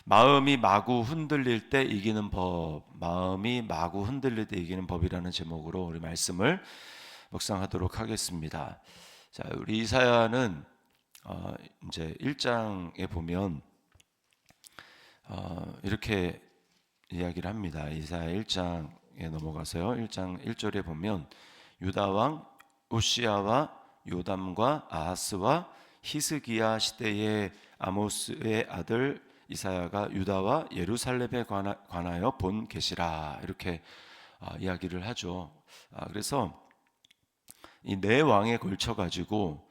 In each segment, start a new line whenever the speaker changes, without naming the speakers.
마음이 마구 흔들릴 때 이기는 법, 마음이 마구 흔들릴 때 이기는 법이라는 제목으로 우리 말씀을 묵상하도록 하겠습니다. 자, 우리 이사야는 이제 1장에 보면 이렇게 이야기를 합니다. 이사야 1장에 넘어가서요. 1장 1절에 보면 유다 왕 우시야와 요담과 아하스와 히스기야 시대의 아모스의 아들 이사야가 유다와 예루살렘에 관하여 본 계시라 이렇게 이야기를 하죠. 그래서 이 네 왕에 걸쳐 가지고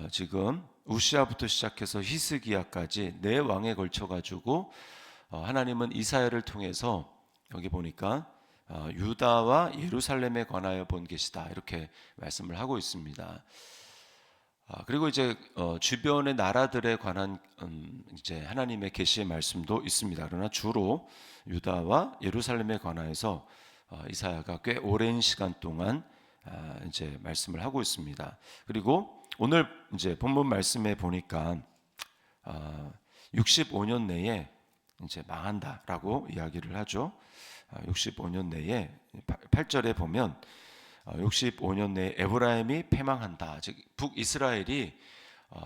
지금 우시야부터 시작해서 히스기야까지 네 왕에 걸쳐 가지고 하나님은 이사야를 통해서 여기 보니까 유다와 예루살렘에 관하여 본 계시다 이렇게 말씀을 하고 있습니다. 그리고 이제 주변의 나라들에 관한 이제 하나님의 계시의 말씀도 있습니다. 그러나 주로 유다와 예루살렘에 관하여서 이사야가 꽤 오랜 시간 동안 이제 말씀을 하고 있습니다. 그리고 오늘 이제 본문 말씀에 보니까 65년 내에 이제 망한다라고 이야기를 하죠. 65년 내에 8절에 보면 65년 내에 에브라임이 패망한다. 즉 북이스라엘이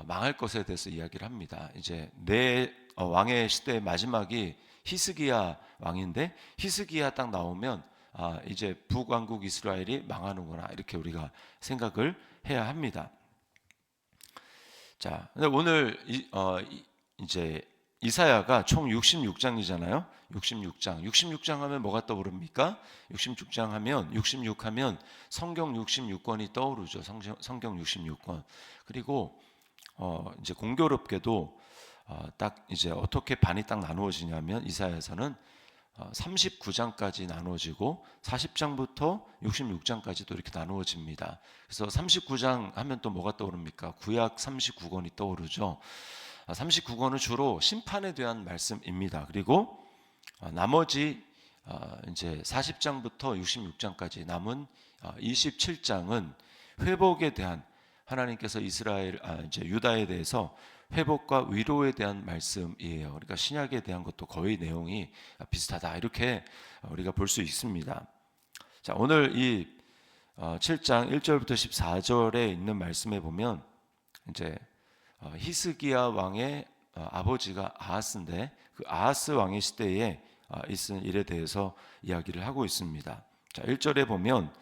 망할 것에 대해서 이야기를 합니다. 이제 내 왕의 시대의 마지막이 히스기야 왕인데 히스기야 딱 나오면 이제 북왕국 이스라엘이 망하는구나 이렇게 우리가 생각을 해야 합니다. 자, 근데 오늘 이제 이사야가 총 66장이잖아요. 66장 하면 뭐가 떠오릅니까? 66장 하면 66 하면 성경 66권이 떠오르죠. 성경 66권. 그리고 이제 공교롭게도 딱 이제 어떻게 반이 딱 나누어지냐면 이사야서는 39장까지 나누어지고 40장부터 66장까지도 이렇게 나누어집니다. 그래서 39장 하면 또 뭐가 떠오릅니까? 구약 39권이 떠오르죠. 39권은 주로 심판에 대한 말씀입니다. 그리고 나머지 이제 40장부터 66장까지 남은 27장은 회복에 대한 하나님께서 이스라엘 이제 유다에 대해서 회복과 위로에 대한 말씀이에요. 그러니까 신약에 대한 것도 거의 내용이 비슷하다 이렇게 우리가 볼 수 있습니다. 자, 오늘 이 7장 1절부터 14절에 있는 말씀에 보면 이제 히스기야 왕의 아버지가 아하스인데 그 아하스 왕의 시대에 있은 일에 대해서 이야기를 하고 있습니다. 자, 1절에 보면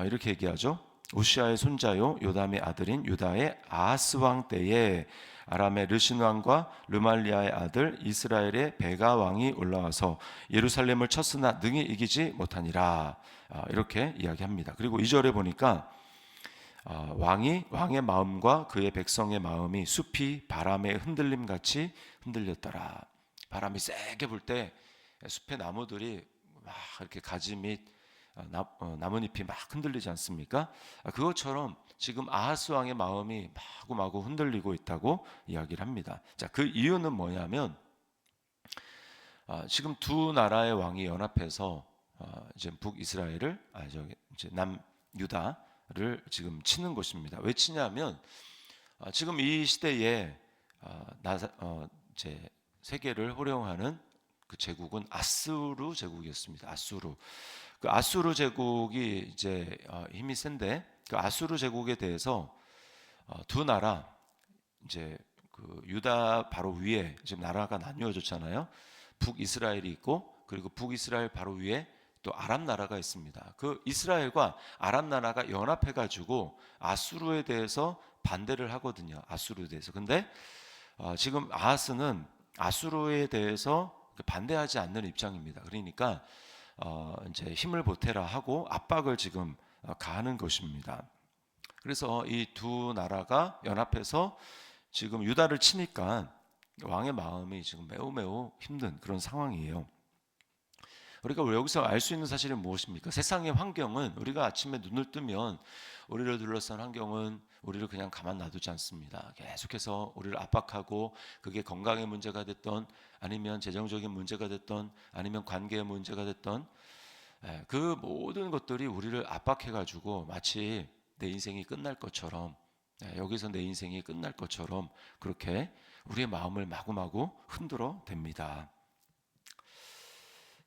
이렇게 얘기하죠. 우시아의 손자요 요담의 아들인 유다의 아하스 왕 때에 아람의 르신 왕과 르말리아의 아들 이스라엘의 베가 왕이 올라와서 예루살렘을 쳤으나 능히 이기지 못하니라 이렇게 이야기합니다. 그리고 2절에 보니까 왕의 마음과 그의 백성의 마음이 숲이 바람의 흔들림 같이 흔들렸더라. 바람이 세게 불 때 숲의 나무들이 막 이렇게 가지 및 나뭇잎이 막 흔들리지 않습니까? 그것처럼 지금 아하스 왕의 마음이 마구마구 흔들리고 있다고 이야기를 합니다. 자, 그 이유는 뭐냐면 지금 두 나라의 왕이 연합해서 이제 북이스라엘을 이제 남유다를 지금 치는 것입니다. 왜 치냐면 지금 이 시대에 이제 세계를 호령하는 그 제국은 아수르 제국이었습니다. 그 아수르 제국이 이제 힘이 센데 그 아수르 제국에 대해서 두 나라 이제 그 유다 바로 위에 지금 나라가 나뉘어졌잖아요. 북이스라엘이 있고 그리고 북이스라엘 바로 위에 또 아람 나라가 있습니다. 그 이스라엘과 아람 나라가 연합해 가지고 아수르에 대해서 반대를 하거든요. 아수르에 대해서. 근데 지금 아하스는 아수르에 대해서 반대하지 않는 입장입니다. 그러니까 이제 힘을 보태라 하고 압박을 지금 가하는 것입니다. 그래서 이 두 나라가 연합해서 지금 유다를 치니까 왕의 마음이 지금 매우 힘든 그런 상황이에요. 우리가 여기서 알 수 있는 사실은 무엇입니까? 세상의 환경은 우리가 아침에 눈을 뜨면 우리를 둘러싼 환경은 우리를 그냥 가만 놔두지 않습니다. 계속해서 우리를 압박하고 그게 건강의 문제가 됐던 아니면 재정적인 문제가 됐던 아니면 관계의 문제가 됐던 그 모든 것들이 우리를 압박해가지고 마치 내 인생이 끝날 것처럼 여기서 내 인생이 끝날 것처럼 그렇게 우리의 마음을 마구마구 흔들어 댑니다.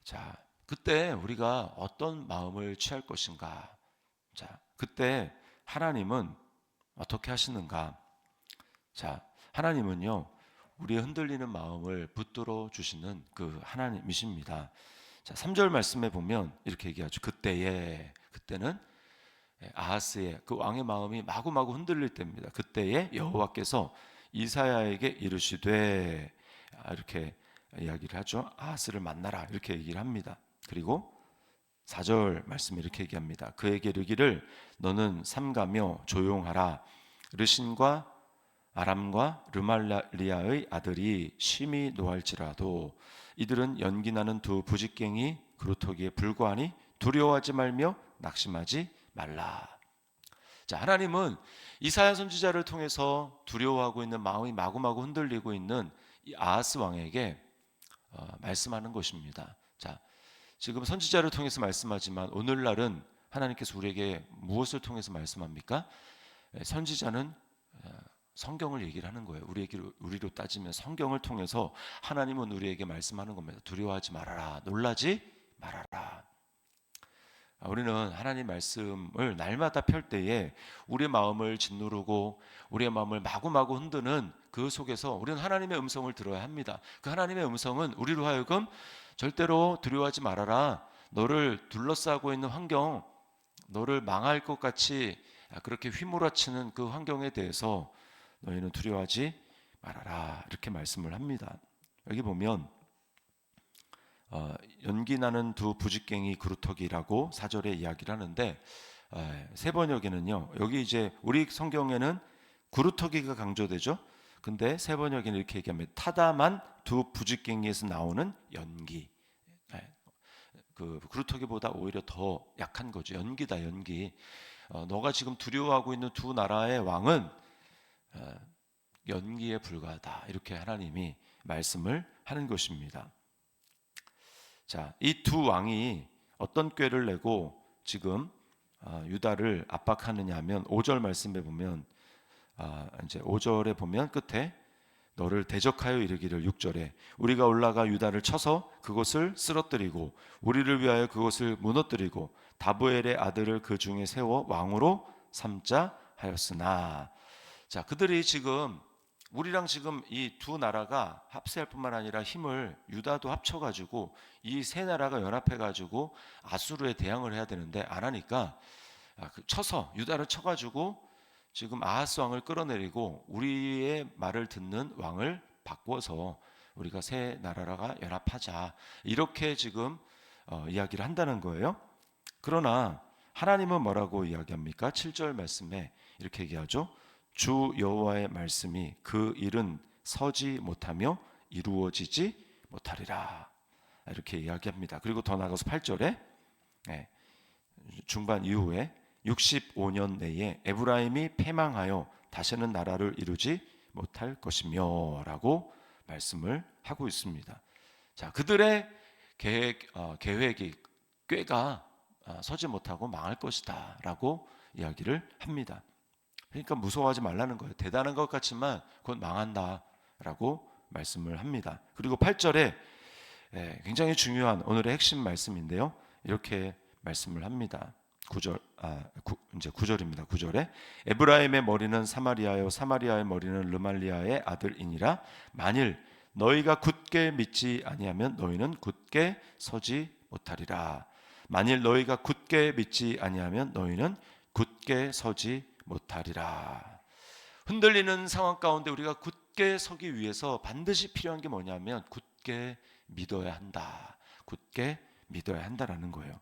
자, 그때 우리가 어떤 마음을 취할 것인가? 자, 그때 하나님은 어떻게 하시는가? 자, 하나님은요, 우리의 흔들리는 마음을 붙들어 주시는 그 하나님이십니다. 자, 3절 말씀에 보면 이렇게 얘기하죠. 그때는 아하스의 그 왕의 마음이 마구마구 흔들릴 때입니다. 그때에 여호와께서 이사야에게 이르시되, 이렇게 이야기를 하죠. 아하스를 만나라 이렇게 얘기를 합니다. 그리고 4절 말씀에 이렇게 얘기합니다. 그에게 이르기를 너는 삼가며 조용하라. 르신과 아람과 르말리아의 아들이 심히 노할지라도 이들은 연기나는 두 부직갱이 그루터기에 불과하니 두려워하지 말며 낙심하지 말라. 자, 하나님은 이사야 선지자를 통해서 두려워하고 있는 마음이 마구마구 흔들리고 있는 이 아하스 왕에게 말씀하는 것입니다. 자, 지금 선지자를 통해서 말씀하지만 오늘날은 하나님께서 우리에게 무엇을 통해서 말씀합니까? 선지자는 성경을 얘기를 하는 거예요. 우리로 따지면 성경을 통해서 하나님은 우리에게 말씀하는 겁니다. 두려워하지 말아라. 놀라지 말아라. 우리는 하나님 말씀을 날마다 펼 때에 우리의 마음을 짓누르고 우리의 마음을 마구마구 흔드는 그 속에서 우리는 하나님의 음성을 들어야 합니다. 그 하나님의 음성은 우리로 하여금 절대로 두려워하지 말아라. 너를 둘러싸고 있는 환경, 너를 망할 것 같이 그렇게 휘몰아치는 그 환경에 대해서 너희는 두려워하지 말아라. 이렇게 말씀을 합니다. 여기 보면 연기나는 두 부직갱이 그루터기라고 4절에 이야기를 하는데 세 번역에는요. 여기 이제 우리 성경에는 그루터기가 강조되죠. 근데 세 번역에는 이렇게 얘기합니다. 타담한 두 부직갱이에서 나오는 연기. 그 그루터기보다 오히려 더 약한 거죠. 연기다, 연기. 너가 지금 두려워하고 있는 두 나라의 왕은 연기에 불과하다. 이렇게 하나님이 말씀을 하는 것입니다. 자, 이 두 왕이 어떤 꾀를 내고 지금 유다를 압박하느냐 하면 5절 말씀에 보면 이제 5절에 보면 끝에 너를 대적하여 이르기를 6절에 우리가 올라가 유다를 쳐서 그곳을 쓰러뜨리고 우리를 위하여 그곳을 무너뜨리고 다부엘의 아들을 그 중에 세워 왕으로 삼자 하였으나. 자, 그들이 지금 우리랑 지금 이 두 나라가 합세할 뿐만 아니라 힘을 유다도 합쳐가지고 이 세 나라가 연합해가지고 아수르에 대항을 해야 되는데 안 하니까 쳐서 유다를 쳐가지고 지금 아하스 왕을 끌어내리고 우리의 말을 듣는 왕을 바꿔서 우리가 세 나라가 연합하자 이렇게 지금 이야기를 한다는 거예요. 그러나 하나님은 뭐라고 이야기합니까? 7절 말씀에 이렇게 얘기하죠. 주 여호와의 말씀이 그 일은 서지 못하며 이루어지지 못하리라. 이렇게 이야기합니다. 그리고 더 나아가서 8절에 중반 이후에 65년 내에 에브라임이 패망하여 다시는 나라를 이루지 못할 것이며 라고 말씀을 하고 있습니다. 자, 그들의 계획이 꾀가 서지 못하고 망할 것이다 라고 이야기를 합니다. 그러니까 무서워하지 말라는 거예요. 대단한 것 같지만 곧 망한다 라고 말씀을 합니다. 그리고 8절에 굉장히 중요한 오늘의 핵심 말씀인데요. 이렇게 말씀을 합니다. 9절, 이제 9절입니다. 9절에 에브라임의 머리는 사마리아요 사마리아의 머리는 르말리아의 아들이니라. 만일 너희가 굳게 믿지 아니하면 너희는 굳게 서지 못하리라. 만일 너희가 굳게 믿지 아니하면 너희는 굳게 서지 못하리라. 흔들리는 상황 가운데 우리가 굳게 서기 위해서 반드시 필요한 게 뭐냐면 굳게 믿어야 한다. 굳게 믿어야 한다라는 거예요.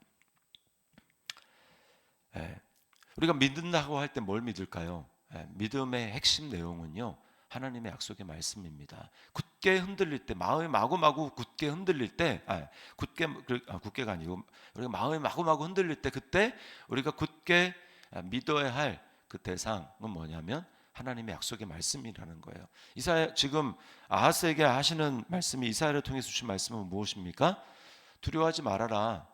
우리가 믿는다고 할 때 뭘 믿을까요? 믿음의 핵심 내용은요, 하나님의 약속의 말씀입니다. 굳게 흔들릴 때, 마음이 마구마구 굳게 흔들릴 때, 굳게가 아니고 우리가 마음이 마구마구 흔들릴 때, 그때 우리가 굳게 믿어야 할 그 대상은 뭐냐면 하나님의 약속의 말씀이라는 거예요. 이사야 지금 아하스에게 하시는 말씀이 이사야를 통해서 주신 말씀은 무엇입니까? 두려워하지 말아라.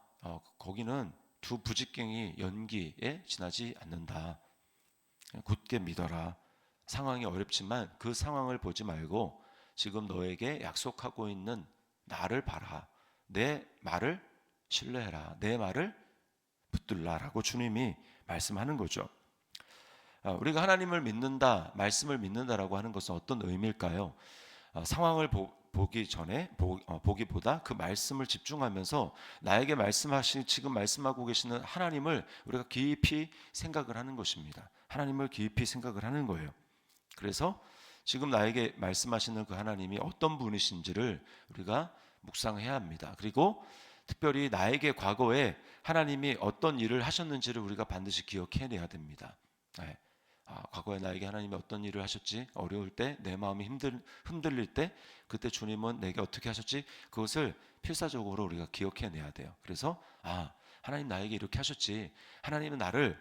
거기는 두 부직갱이 연기에 지나지 않는다. 굳게 믿어라. 상황이 어렵지만 그 상황을 보지 말고 지금 너에게 약속하고 있는 나를 봐라. 내 말을 신뢰해라. 내 말을 붙들라라고 주님이 말씀하는 거죠. 우리가 하나님을 믿는다, 말씀을 믿는다라고 하는 것은 어떤 의미일까요? 상황을 보기 전에 보기보다 그 말씀을 집중하면서 나에게 말씀하신 지금 말씀하고 계시는 하나님을 우리가 깊이 생각을 하는 것입니다. 하나님을 깊이 생각을 하는 거예요. 그래서 지금 나에게 말씀하시는 그 하나님이 어떤 분이신지를 우리가 묵상해야 합니다. 그리고 특별히 나에게 과거에 하나님이 어떤 일을 하셨는지를 우리가 반드시 기억해내야 됩니다. 네. 과거에 나에게 하나님이 어떤 일을 하셨지? 어려울 때, 내 마음이 흔들릴 때, 그때 주님은 내게 어떻게 하셨지? 그것을 필사적으로 우리가 기억해내야 돼요. 그래서 하나님 나에게 이렇게 하셨지. 하나님은 나를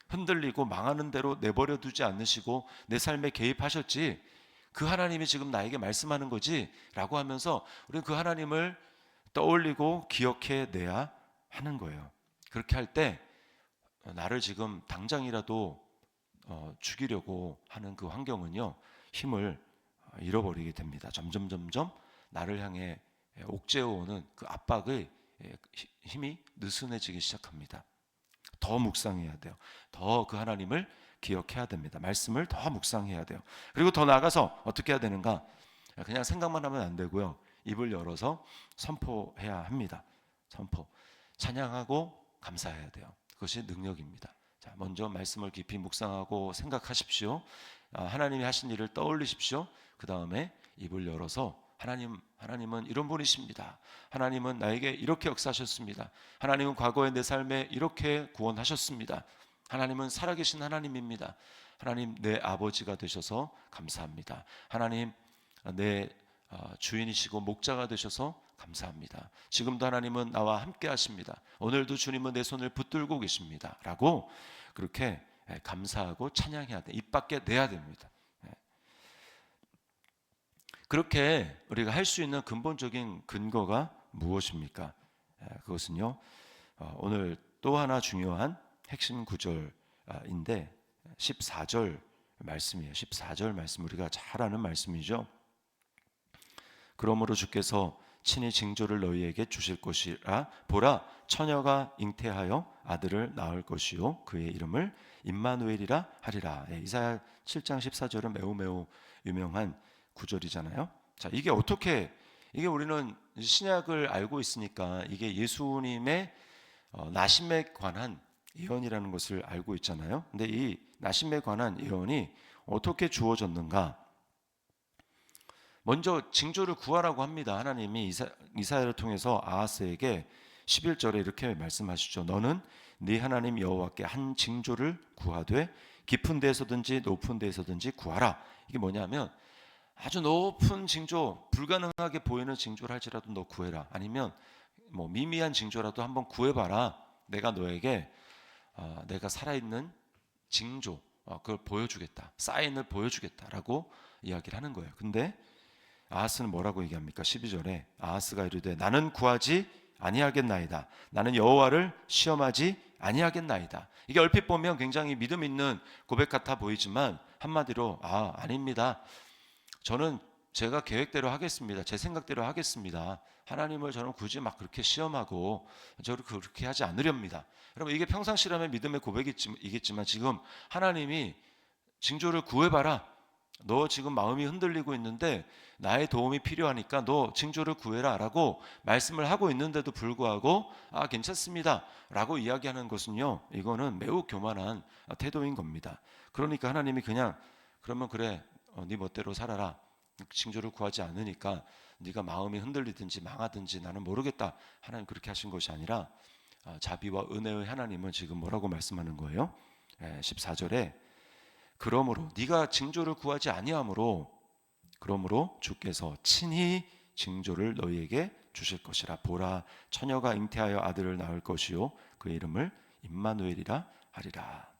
흔들리고 망하는 대로 내버려 두지 않으시고 내 삶에 개입하셨지. 그 하나님이 지금 나에게 말씀하는 거지 라고 하면서 우리는 그 하나님을 떠올리고 기억해내야 하는 거예요. 그렇게 할 때 나를 지금 당장이라도 죽이려고 하는 그 환경은요, 힘을 잃어버리게 됩니다. 점점 나를 향해 옥죄어오는 그 압박의 힘이 느슨해지기 시작합니다. 더 묵상해야 돼요. 더 그 하나님을 기억해야 됩니다. 말씀을 더 묵상해야 돼요. 그리고 더 나아가서 어떻게 해야 되는가? 그냥 생각만 하면 안 되고요. 입을 열어서 선포해야 합니다. 선포. 찬양하고 감사해야 돼요. 그것이 능력입니다. 자, 먼저 말씀을 깊이 묵상하고 생각하십시오. 하나님이 하신 일을 떠올리십시오. 그 다음에 입을 열어서 하나님은 이런 분이십니다. 하나님은 나에게 이렇게 역사하셨습니다. 하나님은 과거의 내 삶에 이렇게 구원하셨습니다. 하나님은 살아계신 하나님입니다. 하나님 내 아버지가 되셔서 감사합니다. 하나님 내 주인이시고 목자가 되셔서 감사합니다. 지금도 하나님은 나와 함께 하십니다. 오늘도 주님은 내 손을 붙들고 계십니다. 라고 그렇게 감사하고 찬양해야 돼. 입 밖에 내야 됩니다. 그렇게 우리가 할 수 있는 근본적인 근거가 무엇입니까? 그것은요, 오늘 또 하나 중요한 핵심 구절인데 14절 말씀이에요. 14절 말씀 우리가 잘 아는 말씀이죠. 그러므로 주께서 친히 징조를 너희에게 주실 것이라 보라 처녀가 잉태하여 아들을 낳을 것이요 그의 이름을 임마누엘이라 하리라. 이사야 7장 14절은 매우 유명한 구절이잖아요. 자, 이게 우리는 신약을 알고 있으니까 이게 예수님의 나심에 관한 예언이라는 것을 알고 있잖아요. 근데 이 나심에 관한 예언이 어떻게 주어졌는가? 먼저 징조를 구하라고 합니다. 하나님이 이사야를 통해서 아하스에게 11절에 이렇게 말씀하시죠. 너는 네 하나님 여호와께 한 징조를 구하되 깊은 데에서든지 높은 데에서든지 구하라. 이게 뭐냐면 아주 높은 징조, 불가능하게 보이는 징조를 할지라도 너 구해라. 아니면 뭐 미미한 징조라도 한번 구해봐라. 내가 너에게 내가 살아있는 징조, 그걸 보여주겠다. 사인을 보여주겠다라고 이야기를 하는 거예요. 근데 아하스는 뭐라고 얘기합니까? 12절에 아하스가 이르되 나는 구하지 아니하겠나이다. 나는 여호와를 시험하지 아니하겠나이다. 이게 얼핏 보면 굉장히 믿음 있는 고백 같아 보이지만 한마디로 아닙니다. 저는 제가 계획대로 하겠습니다. 제 생각대로 하겠습니다. 하나님을 저는 굳이 막 그렇게 시험하고 저를 그렇게 하지 않으렵니다. 여러분 이게 평상시라면 믿음의 고백이겠지만 지금 하나님이 징조를 구해봐라. 너 지금 마음이 흔들리고 있는데 나의 도움이 필요하니까 너 징조를 구해라 라고 말씀을 하고 있는데도 불구하고 괜찮습니다 라고 이야기하는 것은요, 이거는 매우 교만한 태도인 겁니다. 그러니까 하나님이 그냥 그러면 그래 네 멋대로 살아라. 징조를 구하지 않으니까 네가 마음이 흔들리든지 망하든지 나는 모르겠다. 하나님 그렇게 하신 것이 아니라 자비와 은혜의 하나님은 지금 뭐라고 말씀하는 거예요? 14절에 그러므로 네가 징조를 구하지 아니하므로 그러므로 주께서 친히 징조를 너희에게 주실 것이라. 보라 처녀가 잉태하여 아들을 낳을 것이요 그의 이름을 임마누엘이라 하리라.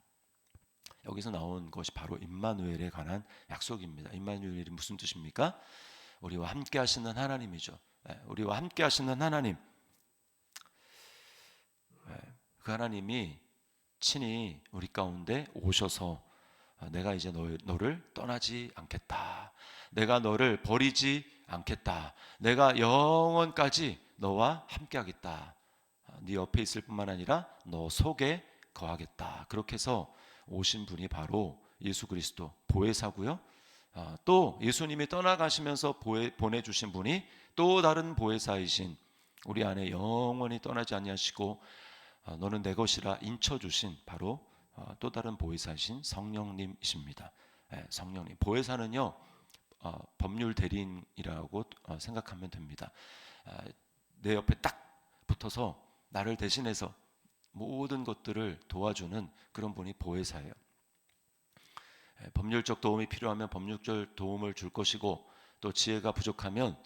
여기서 나온 것이 바로 임마누엘에 관한 약속입니다. 임마누엘이 무슨 뜻입니까? 우리와 함께 하시는 하나님이죠. 우리와 함께 하시는 하나님. 그 하나님이 친히 우리 가운데 오셔서 내가 이제 너를 떠나지 않겠다. 내가 너를 버리지 않겠다. 내가 영원까지 너와 함께하겠다. 네 옆에 있을 뿐만 아니라 너 속에 거하겠다. 그렇게 해서 오신 분이 바로 예수 그리스도 보혜사고요. 또 예수님이 떠나가시면서 보내주신 분이 또 다른 보혜사이신 우리 안에 영원히 떠나지 아니하시고 너는 내 것이라 인쳐주신 바로 또 다른 보혜사이신 성령님이십니다. 성령님. 보혜사는요 법률 대리인이라고 생각하면 됩니다. 내 옆에 딱 붙어서 나를 대신해서 모든 것들을 도와주는 그런 분이 보혜사예요. 법률적 도움이 필요하면 법률적 도움을 줄 것이고 또 지혜가 부족하면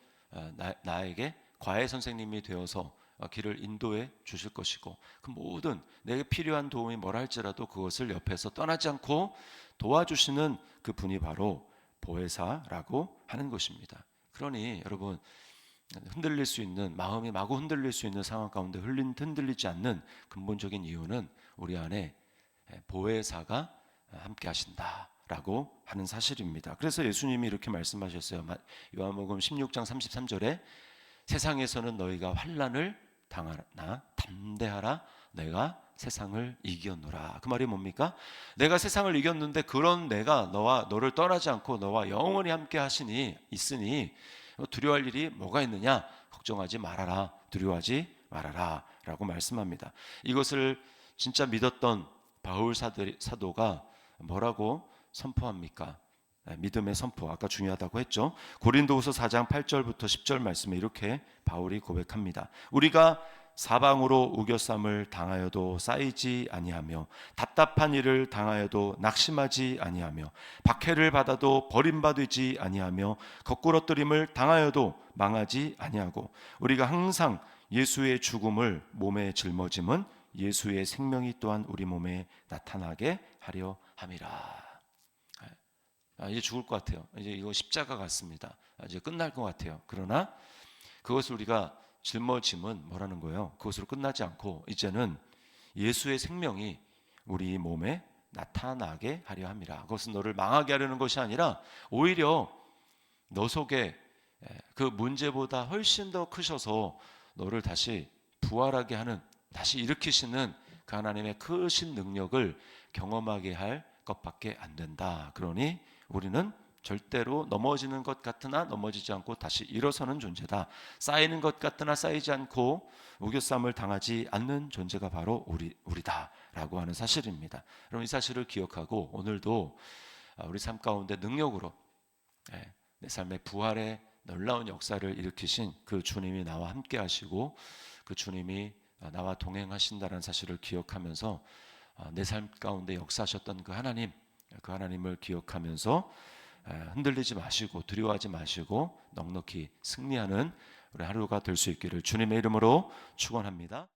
나에게 과외 선생님이 되어서 길을 인도해 주실 것이고 그 모든 내게 필요한 도움이 뭐라 할지라도 그것을 옆에서 떠나지 않고 도와주시는 그 분이 바로 보혜사라고 하는 것입니다. 그러니 여러분 흔들릴 수 있는 마음이 마구 흔들릴 수 있는 상황 가운데 흔들리지 않는 근본적인 이유는 우리 안에 보혜사가 함께 하신다라고 하는 사실입니다. 그래서 예수님이 이렇게 말씀하셨어요. 요한복음 16장 33절에 세상에서는 너희가 환난을 당하나 담대하라 내가 세상을 이겼노라. 그 말이 뭡니까? 내가 세상을 이겼는데 그런 내가 너를 떠나지 않고 너와 영원히 함께 하시니 있으니 두려워할 일이 뭐가 있느냐? 걱정하지 말아라. 두려워하지 말아라 라고 말씀합니다. 이것을 진짜 믿었던 바울 사도가 뭐라고 선포합니까? 믿음의 선포, 아까 중요하다고 했죠. 고린도후서 4장 8절부터 10절 말씀에 이렇게 바울이 고백합니다. 우리가 사방으로 우겨쌈을 당하여도 쌓이지 아니하며 답답한 일을 당하여도 낙심하지 아니하며 박해를 받아도 버림받지 아니하며 거꾸러뜨림을 당하여도 망하지 아니하고 우리가 항상 예수의 죽음을 몸에 짊어짐은 예수의 생명이 또한 우리 몸에 나타나게 하려 함이라. 이제 죽을 것 같아요. 이제 이거 십자가 같습니다. 이제 끝날 것 같아요. 그러나 그것을 우리가 짊어짐은 뭐라는 거예요? 그것으로 끝나지 않고 이제는 예수의 생명이 우리 몸에 나타나게 하려 함이라. 그것은 너를 망하게 하려는 것이 아니라 오히려 너 속에 그 문제보다 훨씬 더 크셔서 너를 다시 부활하게 하는, 다시 일으키시는 그 하나님의 크신 능력을 경험하게 할 것밖에 안 된다. 그러니 우리는 절대로 넘어지는 것 같으나 넘어지지 않고 다시 일어서는 존재다. 쌓이는 것 같으나 쌓이지 않고 우겨쌈을 당하지 않는 존재가 바로 우리다라고 하는 사실입니다. 그럼 이 사실을 기억하고 오늘도 우리 삶 가운데 능력으로 내 삶의 부활의 놀라운 역사를 일으키신 그 주님이 나와 함께 하시고 그 주님이 나와 동행하신다는 사실을 기억하면서 내 삶 가운데 역사하셨던 그 하나님을 기억하면서 흔들리지 마시고 두려워하지 마시고 넉넉히 승리하는 우리 하루가 될 수 있기를 주님의 이름으로 축원합니다.